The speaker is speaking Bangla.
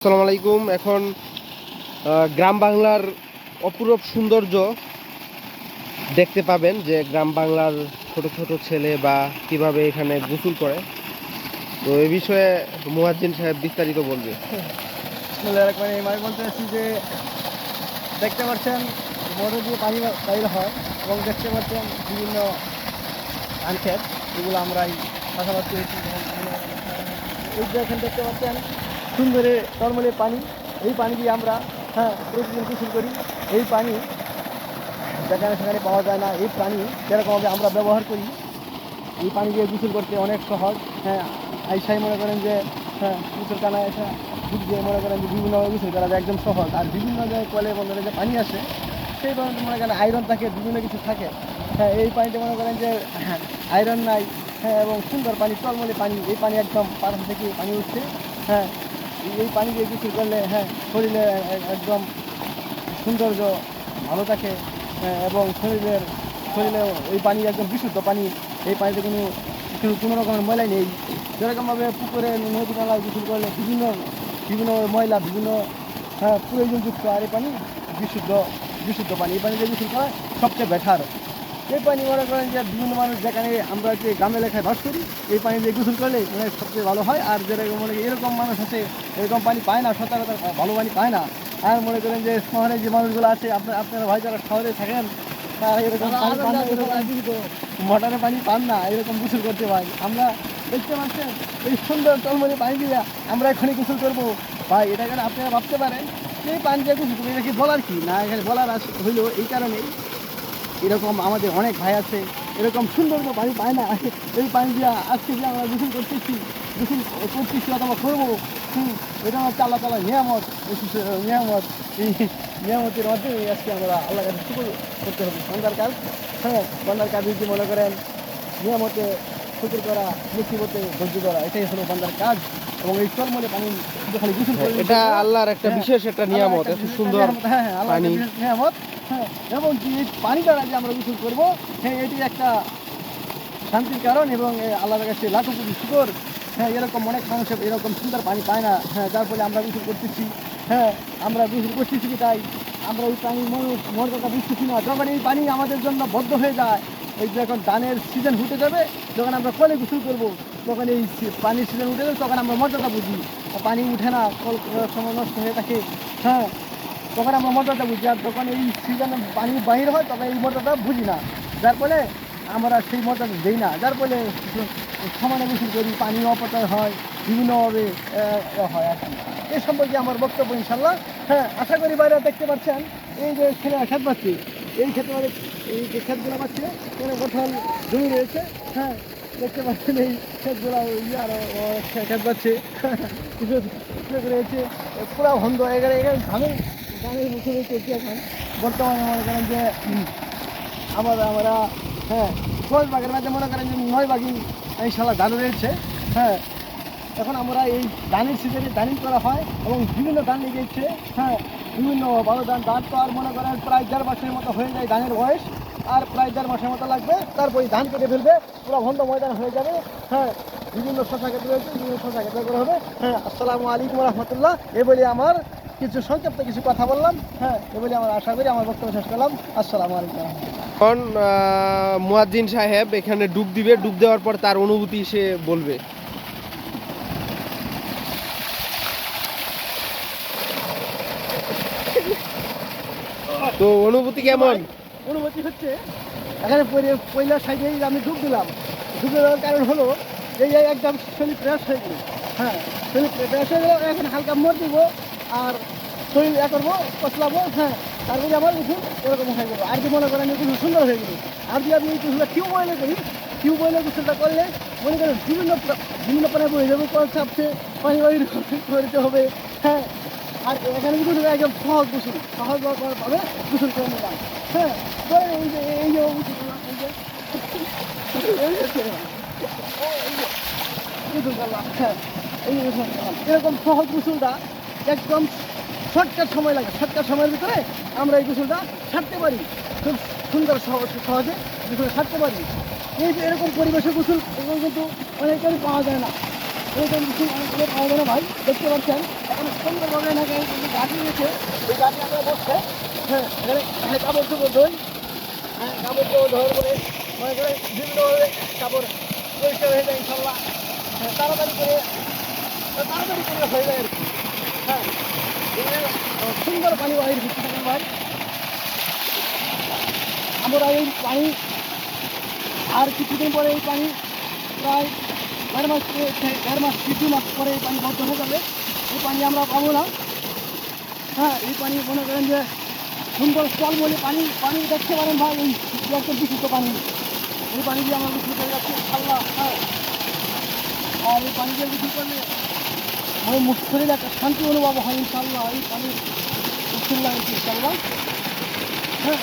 আসসালামু আলাইকুম। এখন গ্রাম বাংলার অপূরূপ সৌন্দর্য দেখতে পাবেন, যে গ্রাম বাংলার ছোট ছোট ছেলে বা কিভাবে এখানে গোসল করে। তো এই বিষয়ে মুয়াজ্জিন সাহেব বিস্তারিত বলবে। বলতে চাচ্ছি যে দেখতে পাচ্ছেন মোটর দিয়ে পানি বাইর হয় এবং দেখতে পাচ্ছেন বিভিন্ন ধান ক্ষেত, যেগুলো আমরা এই চাষাবাদ করেছি। এই যে এখানে দেখতে পাচ্ছেন সুন্দরে টলমলে পানি, এই পানি দিয়ে আমরা প্রতিদিন গোসল করি। এই পানি যেখানে সেখানে পাওয়া যায় না, এই পানি যেরকমভাবে আমরা ব্যবহার করি, এই পানি দিয়ে গোসল করতে অনেক সহজ। আইসাই মনে করেন যে গোসল কানায় এসে দুধ দিয়ে মনে করেন যে বিভিন্নভাবে গোসল করা যায়, একদম সহজ। আর বিভিন্ন জায়গায় কলে বন্ধরে যে পানি আসে, সেই পানিতে মনে করেন আয়রন থাকে, বিভিন্ন কিছু থাকে। এই পানিতে মনে করেন যে আয়রন নাই, এবং সুন্দর পানি, টলমলে পানি। এই পানি একদম পাহাড় থেকে পানি উঠছে। হ্যাঁ এই পানি দিয়ে গোসল করলে শরীরে একদম সৌন্দর্য ভালো থাকে, এবং শরীরে এই পানি একদম বিশুদ্ধ পানি। এই পানিতে কোনো রকমের ময়লা নেই। যেরকমভাবে পুকুরে, নদী নালায় গোসল করলে বিভিন্ন বিভিন্ন ময়লা, বিভিন্ন প্রয়োজনযুক্ত, আর এই পানি বিশুদ্ধ পানি। এই পানি দিয়ে গোসল করা সবচেয়ে বেটার। এই পানি মনে করেন যে বিভিন্ন মানুষ, যেখানে আমরা যে গ্রাম এলাকায় বাস করি, এই পানি দিয়ে গোসল করলে মানে সবচেয়ে ভালো হয়। আর যেরকম মনে করি এরকম মানুষ আছে এরকম পানি পায় না, সচরাচর ভালো পানি পায় না। আর মনে করেন যে শহরে যে মানুষগুলো আছে, আপনারা ভাই যারা শহরে থাকেন, এরকম মোটরে পানি পান না, এরকম গোসল করতে পাই। আমরা দেখতে পাচ্ছেন এই সুন্দর টলমলে পানি দিয়ে আমরা এখানে গোসল করবো ভাই। এটা কেন আপনারা ভাবতে পারেন এই পানি দিয়ে গোসল করবো, এটা কি বলার কি না? এখানে বলার হইলো এই কারণেই, এরকম আমাদের অনেক ভাই আছে এরকম সুন্দর পানি পায় না। এই পানি দিয়ে আজকে যে আমরা গোসল করতেছি অথবা করবো, এটা হচ্ছে আল্লাহ তাআলার নিয়ামত। এই নিয়ামতের মাধ্যমে আজকে আমরা আল্লাহ কাছে শুকর করতে হবে। বান্দার কাজ, বান্দার কাজ যদি মনে করেন নিয়ামতে শুকর করা, মুসিবতে ধৈর্য করা, এটাই হলো বান্দার কাজ। এবং এই টলমলে পানি খালি গোসল করে, এটা আল্লাহর একটা বিশেষ একটা নিয়ামত, এত সুন্দর পানি। নিয়ামত। এবং এই পানি দ্বারা যে আমরা গোসল করবো, এটি একটা শান্তির কারণ। এবং আল্লাহর কাছে লাখো কোটি শুকর। এরকম অনেক মানুষ এরকম সুন্দর পানি পায় না, যার ফলে আমরা গোসল করতেছি। আমরা গোসল করতেছি কি তাই আমরা এই পানি মর্যাদা বুঝতেছি না। যখন এই পানি আমাদের জন্য বদ্ধ হয়ে যায়, এই যে এখন ধানের সিজন উঠে যাবে, যখন আমরা কলে গোসল করবো, তখন এই পানির সিজন উঠে যাবে, তখন আমরা মর্যাদা বুঝি। পানি উঠে না, কল সময় নষ্ট হয়ে থাকে, তখন আমরা মর্যাদা বুঝি। আর যখন এই সিজনে পানি বাহির হয়, তখন এই মর্যাদা বুঝি না, যার ফলে আমরা সেই মর্যাদা দিই না, যার ফলে সমানে গোসল করি, পানি অপচয় হয়, বিভিন্নভাবে হয় আর কি। এই সম্পর্কে আমার বক্তব্য ইনশাল্লাহ। আশা করি বাইরে দেখতে পাচ্ছেন এই যে ছেলেরা খেত পাচ্ছে, এই ক্ষেত্রে এই যে ক্ষেতগুলো পাচ্ছে, এখানে গঠন জমি রয়েছে। দেখতে পাচ্ছেন এই ক্ষেতগুলো খেত পাচ্ছে, কিছু রয়েছে পুরা বন্ধ। এখানে ধানের মুখে চলছে এখন বর্তমানে। মনে করেন যে আমরা 10 ভাগের মাঝে মনে করেন যে 9 ভাগই ইনশাল্লাহ ধান রয়েছে। এখন আমরা এই ধানের সিজনে ধানই করা হয়, এবং বিভিন্ন ধান লেগেছে। বিভিন্ন ভালো ধান তো আর মনে করেন প্রায় 1.5 মাসের মতো হয়ে যায় ধানের বয়স, আর প্রায় 1.5 মাসের মতো লাগবে, তারপরে ধান কেটে ফেলবে, পুরো বন্ধ ময়দান হয়ে যাবে। বিভিন্ন শশা ক্ষেত্র রয়েছে, বিভিন্ন শশা ক্ষেত্র করা হবে। আসসালামু আলাইকুম রহমতুল্লাহ। এ বলে আমার কিছু সংক্ষিপ্ত কিছু কথা বললাম। এ বলে আমার আশা করি আমার বক্তব্য শেষ করলাম। আসসালামু আলাইকুম। এখন মুয়াজ্জিন সাহেব এখানে ডুব দিবে, ডুব দেওয়ার পর তার অনুভূতি সে বলবে। তো অনুভূতি কেমন? অনুভূতি হচ্ছে এখানে পয়লা সাইডে আমি ডুব দিলাম। ডুব দেওয়ার কারণ হলো এই একদম শরীর ফ্রেশ হয়ে গেল। শরীর ফ্রেশ হয়ে গেল। এখন হালকা মর দিব, আর শরীর করবো, কচলাবো। তারপরে আবার উঠুন এরকম হয়ে গেলো। আর কি মনে করেন এই গোসল সুন্দর হয়ে গেল। আর যদি আপনি এই গোসলটা টিউবওয়েলে করি, টিউবওয়েলে গোসলটা করলে মনে করেন বিভিন্ন পানি বয়ে যাবে, কল চাপছে, পানি বাড়ি করতে হবে। আর এখানে গোসল একদম সহজ গোসল, সহজভাবে গোসল করে নিলাম। এই যে এরকম সহজ গোসলটা একদম শর্টকাট সময় লাগে। শর্টকাট সময়ের ভিতরে আমরা এই গোসলটা ছাড়তে পারি, খুব সুন্দর সহজে গোসল ছাড়তে পারি। এই যে এরকম পরিবেশে গোসল এগুলো কিন্তু অনেকেরই পাওয়া যায় না। এরকম গোসল অনেক পাওয়া যায় না ভাই। দেখতে পাচ্ছেন এখন সুন্দরভাবে এনাকে এই যে গাড়ি রয়েছে এই গাড়ি আমরা বসছে হ্যাঁ এখানে কাপড় চোপড় ধোই হ্যাঁ কাপড় চোপড় ধোয়ার পরে মনে করে বিভিন্নভাবে কাপড় পরিষ্কার হয়ে যায় ইনশাল্লাহ হ্যাঁ তাড়াতাড়ি করে হয়ে যায় আর কি হ্যাঁ এখানে সুন্দর পানি বাহির হচ্ছে থাকেন ভাই আমরা এই পানি আর কিছুদিন পরে এই পানি প্রায় দেড় মাস কি 2 মাস পরে এই পানি বন্ধ হয়ে যাবে এই পানি আমরা পাবো না হ্যাঁ এই পানি মনে করেন যে সুন্দর স্থল বলে পানি পানি দেখতে পারেন ভাই এই একদম বিশুদ্ধ পানি এই পানি দিয়ে আমরা বিক্রি করে যাচ্ছি ইনশাল্লাহ হ্যাঁ আর এই পানি দিয়ে বিক্রি করলে আমার শরীরে একটা শান্তি অনুভব হয় ইনশাল্লাহ এই পানির বিসমিল্লাহ ইনশাল্লাহ হ্যাঁ